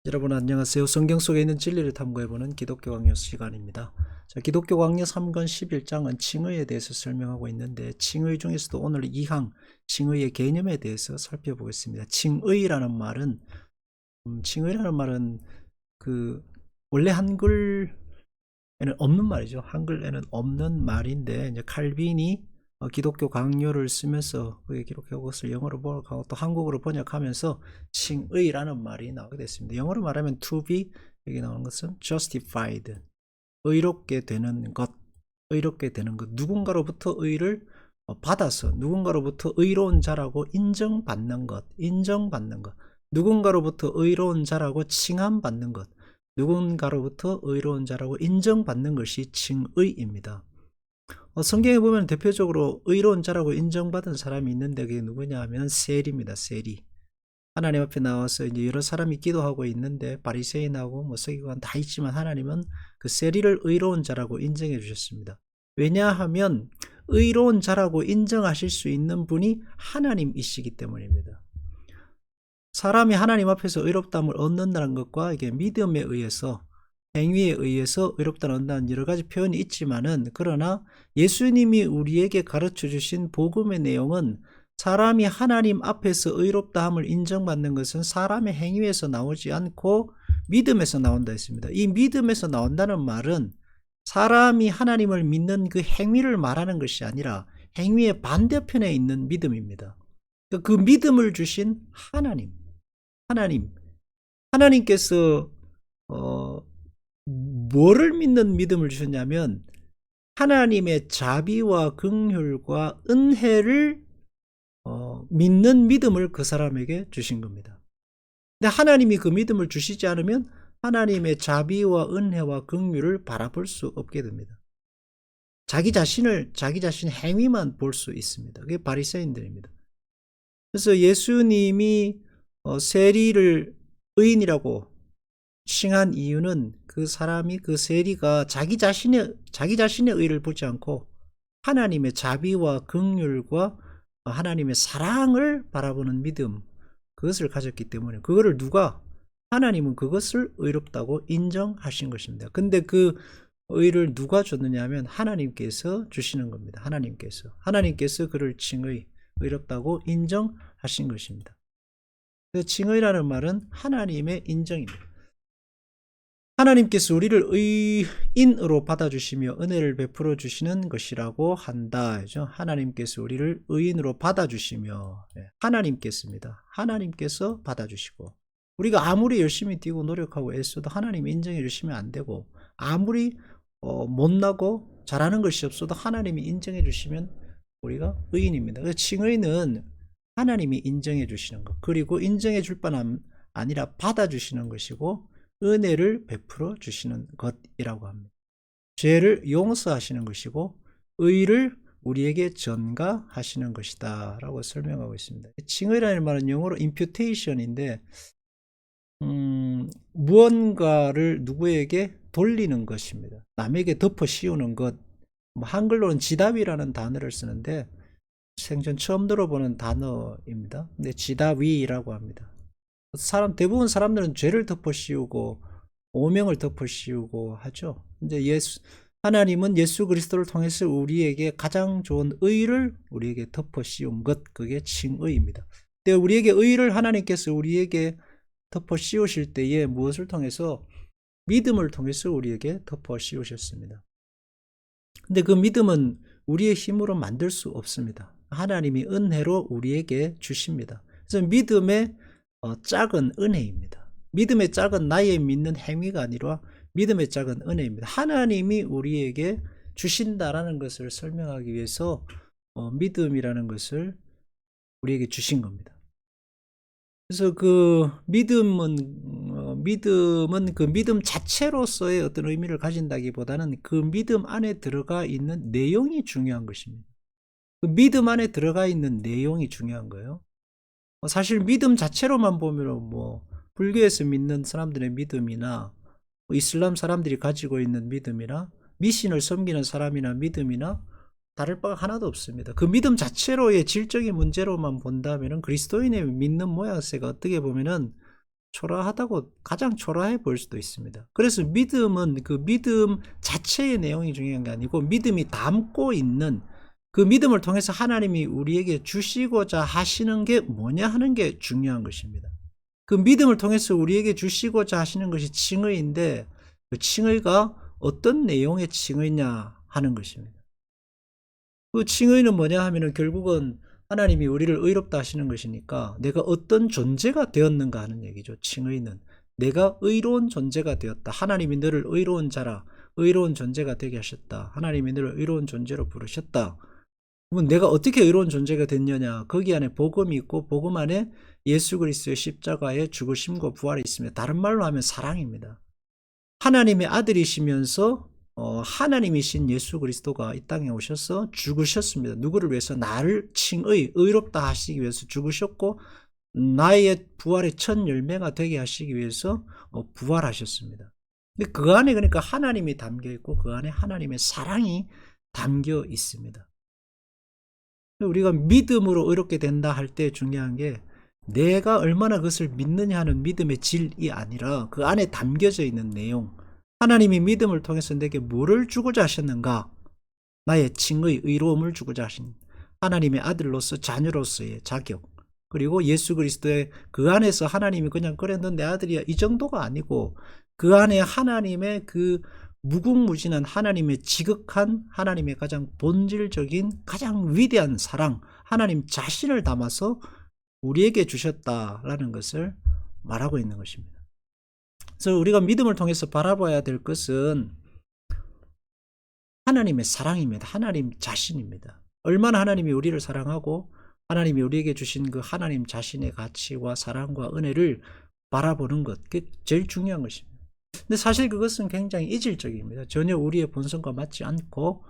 여러분 안녕하세요. 성경 속에 있는 진리를 탐구해보는 기독교 강요 시간입니다. 자, 기독교 강요 3권 11장은 칭의에 대해서 설명하고 있는데 칭의 중에서도 오늘 2항 칭의의 개념에 대해서 살펴보겠습니다. 칭의라는 말은 그 원래 한글에는 없는 말이죠. 한글에는 없는 말인데 이제 칼빈이 기독교 강요를 쓰면서 그게 기록하고 그것을 영어로 번역하고 또 한국어로 번역하면서 칭의라는 말이 나오게 됐습니다. 영어로 말하면 to be, 여기 나오는 것은 justified, 의롭게 되는 것, 의롭게 되는 것, 누군가로부터 의를 받아서 누군가로부터 의로운 자라고 인정받는 것, 누군가로부터 의로운 자라고 칭함받는 것, 누군가로부터 의로운 자라고 인정받는 것이 칭의입니다. 성경에 보면 대표적으로 의로운 자라고 인정받은 사람이 있는데 그게 누구냐 하면 셀입니다. 셀이 하나님 앞에 나와서 이제 여러 사람이 기도하고 있는데 바리새인하고 뭐 서기관 다 있지만 하나님은 그 셀이를 의로운 자라고 인정해 주셨습니다. 왜냐하면 의로운 자라고 인정하실 수 있는 분이 하나님이시기 때문입니다. 사람이 하나님 앞에서 의롭다함을 얻는다는 것과 이게 믿음에 의해서 행위에 의해서 의롭다는 얻는다는 여러 가지 표현이 있지만은 그러나 예수님이 우리에게 가르쳐 주신 복음의 내용은 사람이 하나님 앞에서 의롭다함을 인정받는 것은 사람의 행위에서 나오지 않고 믿음에서 나온다 했습니다. 이 믿음에서 나온다는 말은 사람이 하나님을 믿는 그 행위를 말하는 것이 아니라 행위의 반대편에 있는 믿음입니다. 그 믿음을 주신 하나님께서 뭐를 믿는 믿음을 주셨냐면 하나님의 자비와 긍휼과 은혜를 믿는 믿음을 그 사람에게 주신 겁니다. 근데 하나님이 그 믿음을 주시지 않으면 하나님의 자비와 은혜와 긍휼을 바라볼 수 없게 됩니다. 자기 자신의 행위만 볼 수 있습니다. 그게 바리새인들입니다. 그래서 예수님이 세리를 의인이라고 칭한 이유는 그 사람이 그 세리가 자기 자신의 의를 보지 않고 하나님의 자비와 긍휼과 하나님의 사랑을 바라보는 믿음, 그것을 가졌기 때문에 그거를 하나님은 그것을 의롭다고 인정하신 것입니다. 근데 그 의를 누가 줬느냐 하면 하나님께서 주시는 겁니다. 하나님께서 그를 의롭다고 인정하신 것입니다. 칭의라는 말은 하나님의 인정입니다. 하나님께서 우리를 의인으로 받아주시며 은혜를 베풀어 주시는 것이라고 한다. 하나님께서 우리를 의인으로 받아주시며, 하나님께서 받아주시고, 우리가 아무리 열심히 뛰고 노력하고 애써도 하나님이 인정해 주시면 안 되고, 아무리 못나고 잘하는 것이 없어도 하나님이 인정해 주시면 우리가 의인입니다. 그래서 칭의는 하나님이 인정해 주시는 것, 그리고 인정해 줄 뿐 아니라 받아주시는 것이고 은혜를 베풀어 주시는 것이라고 합니다. 죄를 용서하시는 것이고 의를 우리에게 전가하시는 것이다 라고 설명하고 있습니다. 칭의라는 말은 영어로 imputation인데 무언가를 누구에게 돌리는 것입니다. 남에게 덮어 씌우는 것, 한글로는 지답이라는 단어를 쓰는데 생전 처음 들어보는 단어입니다. 근데 지다위라고 합니다. 대부분 사람들은 죄를 덮어 씌우고 오명을 덮어 씌우고 하죠. 근데 하나님은 예수 그리스도를 통해서 우리에게 가장 좋은 의를 우리에게 덮어 씌운 것, 그게 칭의입니다. 근데 우리에게 의를 하나님께서 우리에게 덮어 씌우실 때에 무엇을 통해서? 믿음을 통해서 우리에게 덮어 씌우셨습니다. 근데 그 믿음은 우리의 힘으로 만들 수 없습니다. 하나님이 은혜로 우리에게 주십니다. 그래서 믿음의 짝은 은혜입니다. 믿음의 짝은 나의 믿는 행위가 아니라 믿음의 짝은 은혜입니다. 하나님이 우리에게 주신다라는 것을 설명하기 위해서 믿음이라는 것을 우리에게 주신 겁니다. 그래서 그 믿음은 그 믿음 자체로서의 어떤 의미를 가진다기보다는 그 믿음 안에 들어가 있는 내용이 중요한 것입니다. 그 믿음 안에 들어가 있는 내용이 중요한 거예요. 사실 믿음 자체로만 보면 불교에서 믿는 사람들의 믿음이나 이슬람 사람들이 가지고 있는 믿음이나 미신을 섬기는 사람이나 믿음이나 다를 바가 하나도 없습니다. 그 믿음 자체로의 질적인 문제로만 본다면 그리스도인의 믿는 모양새가 어떻게 보면은 초라하다고, 가장 초라해 보일 수도 있습니다. 그래서 믿음은 그 믿음 자체의 내용이 중요한 게 아니고 믿음이 담고 있는 그 믿음을 통해서 하나님이 우리에게 주시고자 하시는 게 뭐냐 하는 게 중요한 것입니다. 그 믿음을 통해서 우리에게 주시고자 하시는 것이 칭의인데 그 칭의가 어떤 내용의 칭의냐 하는 것입니다. 그 칭의는 뭐냐 하면은 결국은 하나님이 우리를 의롭다 하시는 것이니까 내가 어떤 존재가 되었는가 하는 얘기죠. 칭의는 내가 의로운 존재가 되었다. 하나님이 너를 의로운 자라, 의로운 존재가 되게 하셨다. 하나님이 너를 의로운 존재로 부르셨다. 그러면 내가 어떻게 의로운 존재가 됐느냐? 거기 안에 복음이 있고 복음 안에 예수 그리스도의 십자가의 죽으심과 부활이 있습니다. 다른 말로 하면 사랑입니다. 하나님의 아들이시면서 하나님이신 예수 그리스도가 이 땅에 오셔서 죽으셨습니다. 누구를 위해서? 나를 의롭다 하시기 위해서 죽으셨고 나의 부활의 첫 열매가 되게 하시기 위해서 부활하셨습니다. 근데 그 안에 그러니까 하나님이 담겨 있고 그 안에 하나님의 사랑이 담겨 있습니다. 우리가 믿음으로 의롭게 된다 할 때 중요한 게 내가 얼마나 그것을 믿느냐 하는 믿음의 질이 아니라 그 안에 담겨져 있는 내용, 하나님이 믿음을 통해서 내게 뭐를 주고자 하셨는가? 나의 칭의, 의로움을 주고자 하신 하나님의 아들로서 자녀로서의 자격, 그리고 예수 그리스도의 그 안에서 하나님이 그냥 그래 넌 내 아들이야 이 정도가 아니고 그 안에 하나님의 그 무궁무진한 하나님의 지극한 하나님의 가장 본질적인 가장 위대한 사랑, 하나님 자신을 담아서 우리에게 주셨다라는 것을 말하고 있는 것입니다. 그래서 우리가 믿음을 통해서 바라봐야 될 것은 하나님의 사랑입니다. 하나님 자신입니다. 얼마나 하나님이 우리를 사랑하고 하나님이 우리에게 주신 그 하나님 자신의 가치와 사랑과 은혜를 바라보는 것, 그게 제일 중요한 것입니다. 근데 사실 그것은 굉장히 이질적입니다. 전혀 우리의 본성과 맞지 않고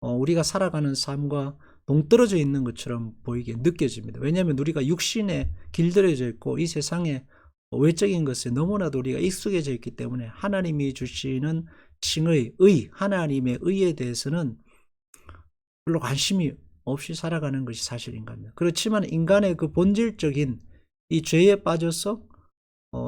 우리가 살아가는 삶과 동떨어져 있는 것처럼 보이게 느껴집니다. 왜냐하면 우리가 육신에 길들여져 있고 이 세상에 외적인 것에 너무나도 우리가 익숙해져 있기 때문에 하나님이 주시는 칭의, 하나님의 의에 대해서는 별로 관심이 없이 살아가는 것이 사실인 겁니다. 그렇지만 인간의 그 본질적인 이 죄에 빠져서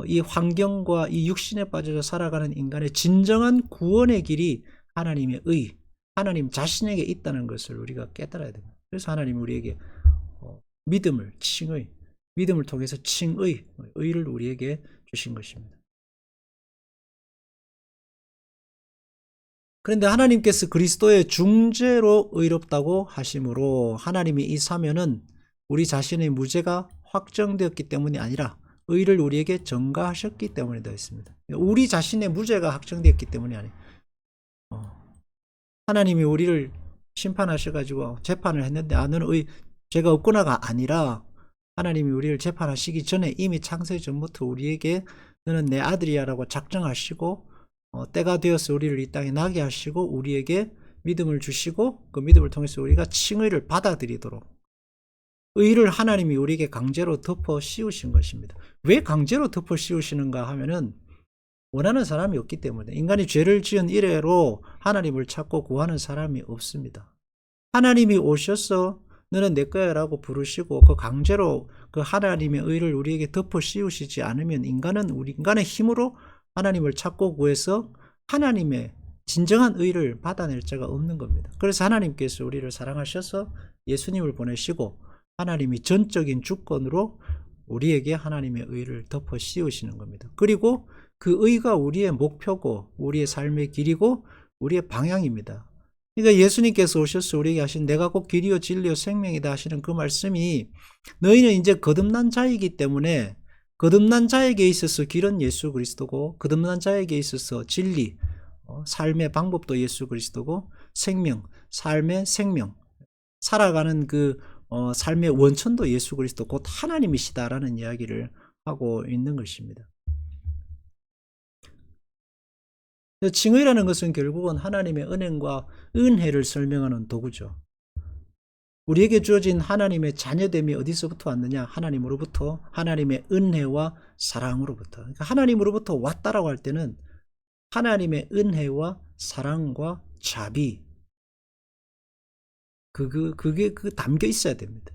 이 환경과 이 육신에 빠져서 살아가는 인간의 진정한 구원의 길이 하나님의 의, 하나님 자신에게 있다는 것을 우리가 깨달아야 됩니다. 그래서 하나님이 우리에게 믿음을, 칭의, 믿음을 통해서 칭의, 의를 우리에게 주신 것입니다. 그런데 하나님께서 그리스도의 중재로 의롭다고 하심으로 하나님이 이 사면은 우리 자신의 무죄가 확정되었기 때문이 아니라 의를 우리에게 전가하셨기 때문에 되어 있습니다. 우리 자신의 무죄가 확정되었기 때문이 아니에요. 하나님이 우리를 심판하셔가지고 재판을 했는데 너는 죄가 없구나가 아니라 하나님이 우리를 재판하시기 전에 이미 창세 전부터 우리에게 너는 내 아들이야 라고 작정하시고 때가 되어서 우리를 이 땅에 나게 하시고 우리에게 믿음을 주시고 그 믿음을 통해서 우리가 칭의를 받아들이도록 의를 하나님이 우리에게 강제로 덮어 씌우신 것입니다. 왜 강제로 덮어 씌우시는가 하면은 원하는 사람이 없기 때문에 인간이 죄를 지은 이래로 하나님을 찾고 구하는 사람이 없습니다. 하나님이 오셔서 너는 내 거야 라고 부르시고 그 강제로 그 하나님의 의를 우리에게 덮어 씌우시지 않으면 인간의 힘으로 하나님을 찾고 구해서 하나님의 진정한 의를 받아낼 자가 없는 겁니다. 그래서 하나님께서 우리를 사랑하셔서 예수님을 보내시고 하나님이 전적인 주권으로 우리에게 하나님의 의를 덮어 씌우시는 겁니다. 그리고 그 의가 우리의 목표고 우리의 삶의 길이고 우리의 방향입니다. 그러니까 예수님께서 오셔서 우리에게 하신 내가 곧 길이요 진리요 생명이다 하시는 그 말씀이 너희는 이제 거듭난 자이기 때문에 거듭난 자에게 있어서 길은 예수 그리스도고 거듭난 자에게 있어서 진리, 삶의 방법도 예수 그리스도고 생명, 삶의 생명, 살아가는 그 삶의 원천도 예수 그리스도 곧 하나님이시다라는 이야기를 하고 있는 것입니다. 칭의라는 것은 결국은 하나님의 은행과 은혜를 설명하는 도구죠. 우리에게 주어진 하나님의 자녀됨이 어디서부터 왔느냐? 하나님으로부터, 하나님의 은혜와 사랑으로부터. 그러니까 하나님으로부터 왔다라고 할 때는 하나님의 은혜와 사랑과 자비, 그게 담겨 있어야 됩니다.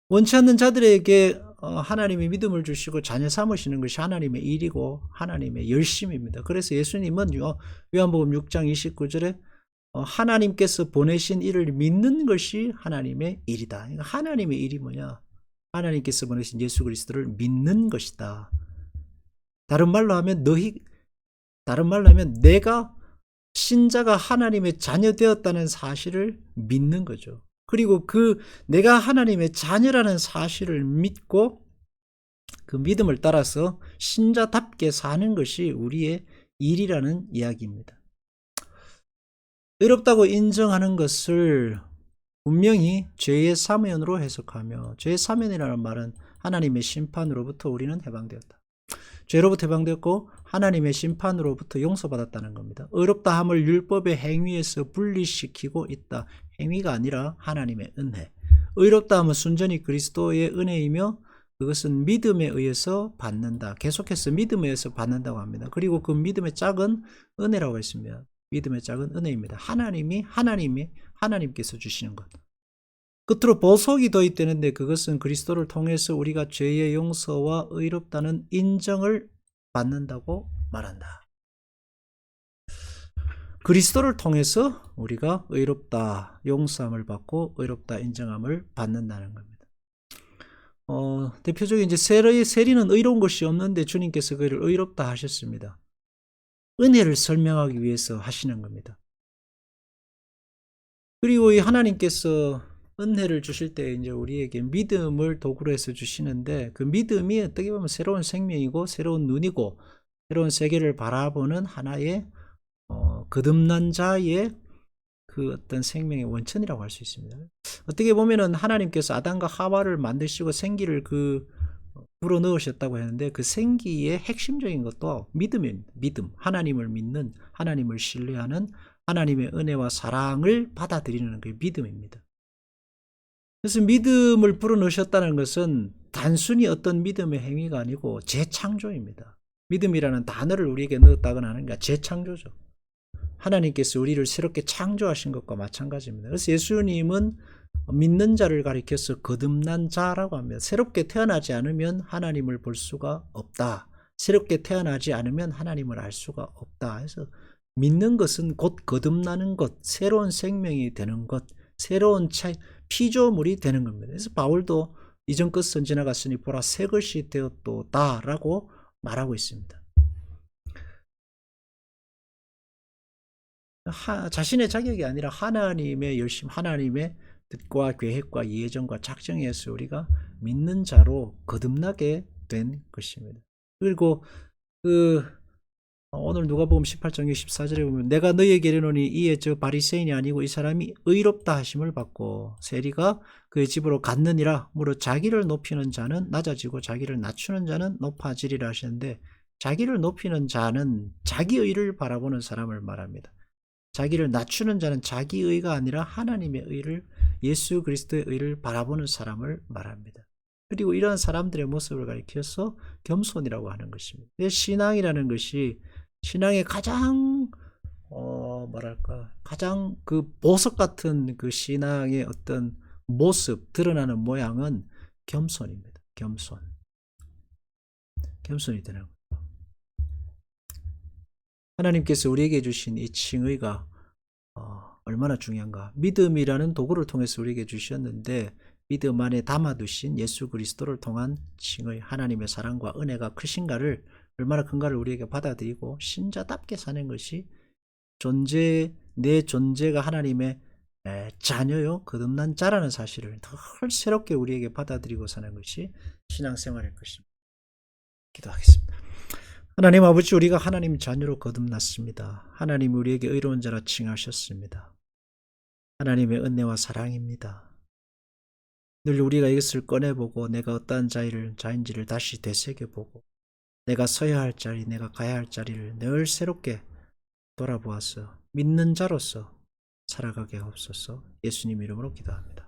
원치 않는 자들에게 하나님이 믿음을 주시고 자녀 삼으시는 것이 하나님의 일이고 하나님의 열심입니다. 그래서 예수님은 요한복음 6장 29절에 하나님께서 보내신 이를 믿는 것이 하나님의 일이다. 그러니까 하나님의 일이 뭐냐? 하나님께서 보내신 예수 그리스도를 믿는 것이다. 다른 말로 하면 내가 신자가 하나님의 자녀 되었다는 사실을 믿는 거죠. 그리고 내가 하나님의 자녀라는 사실을 믿고 그 믿음을 따라서 신자답게 사는 것이 우리의 일이라는 이야기입니다. 의롭다고 인정하는 것을 분명히 죄의 사면으로 해석하며, 죄의 사면이라는 말은 하나님의 심판으로부터 우리는 해방되었다. 죄로부터 해방되었고 하나님의 심판으로부터 용서받았다는 겁니다. 의롭다 함을 율법의 행위에서 분리시키고 있다. 행위가 아니라 하나님의 은혜. 의롭다 함은 순전히 그리스도의 은혜이며 그것은 믿음에 의해서 받는다. 계속해서 믿음에 의해서 받는다고 합니다. 그리고 그 믿음의 짝은 은혜라고 했습니다. 믿음의 짝은 은혜입니다. 하나님께서 주시는 것. 끝으로 보석이 도입되는데 그것은 그리스도를 통해서 우리가 죄의 용서와 의롭다는 인정을 받는다고 말한다. 그리스도를 통해서 우리가 의롭다, 용서함을 받고 의롭다 인정함을 받는다는 겁니다. 대표적인 이제 세리는 의로운 것이 없는데 주님께서 그를 의롭다 하셨습니다. 은혜를 설명하기 위해서 하시는 겁니다. 그리고 이 하나님께서 은혜를 주실 때 이제 우리에게 믿음을 도구로 해서 주시는데 그 믿음이 어떻게 보면 새로운 생명이고 새로운 눈이고 새로운 세계를 바라보는 하나의 거듭난 자의 그 어떤 생명의 원천이라고 할 수 있습니다. 어떻게 보면은 하나님께서 아담과 하와를 만드시고 생기를 불어 넣으셨다고 했는데 그 생기의 핵심적인 것도 믿음입니다. 믿음, 하나님을 믿는, 하나님을 신뢰하는 하나님의 은혜와 사랑을 받아들이는 그 믿음입니다. 그래서 믿음을 불어넣으셨다는 것은 단순히 어떤 믿음의 행위가 아니고 재창조입니다. 믿음이라는 단어를 우리에게 넣었다거나 하는 게 재창조죠. 하나님께서 우리를 새롭게 창조하신 것과 마찬가지입니다. 그래서 예수님은 믿는 자를 가리켜서 거듭난 자라고 합니다. 새롭게 태어나지 않으면 하나님을 볼 수가 없다. 새롭게 태어나지 않으면 하나님을 알 수가 없다. 그래서 믿는 것은 곧 거듭나는 것, 새로운 생명이 되는 것, 새로운 피조물이 되는 겁니다. 그래서 바울도 이전 것은 지나갔으니 보라 새 것이 되었도다 라고 말하고 있습니다. 자신의 자격이 아니라 하나님의 열심, 하나님의 뜻과 계획과 예정과 작정에서 우리가 믿는 자로 거듭나게 된 것입니다. 그리고 오늘 누가복음 18장 14절에 보면 내가 너희에게 이르노니 이에 저 바리새인이 아니고 이 사람이 의롭다 하심을 받고 세리가 그의 집으로 갔느니라. 무릇 자기를 높이는 자는 낮아지고 자기를 낮추는 자는 높아지리라 하시는데 자기를 높이는 자는 자기 의를 바라보는 사람을 말합니다. 자기를 낮추는 자는 자기 의가 아니라 하나님의 의를, 예수 그리스도의 의를 바라보는 사람을 말합니다. 그리고 이런 사람들의 모습을 가리켜서 겸손이라고 하는 것입니다. 신앙이라는 것이 신앙의 가장 가장 그 보석 같은 그 신앙의 어떤 모습, 드러나는 모양은 겸손입니다. 겸손이 되는 거예요. 하나님께서 우리에게 주신 이 칭의가 얼마나 중요한가. 믿음이라는 도구를 통해서 우리에게 주셨는데 믿음 안에 담아두신 예수 그리스도를 통한 칭의, 하나님의 사랑과 은혜가 크신가를, 얼마나 큰가를 우리에게 받아들이고 신자답게 사는 것이 내 존재가 하나님의 자녀요, 거듭난 자라는 사실을 덜 새롭게 우리에게 받아들이고 사는 것이 신앙생활일 것입니다. 기도하겠습니다. 하나님 아버지, 우리가 하나님 자녀로 거듭났습니다. 하나님 우리에게 의로운 자라 칭하셨습니다. 하나님의 은혜와 사랑입니다. 늘 우리가 이것을 꺼내보고 내가 어떠한 자인지를 다시 되새겨보고 내가 서야 할 자리, 내가 가야 할 자리를 늘 새롭게 돌아보아서 믿는 자로서 살아가게 하옵소서. 예수님 이름으로 기도합니다.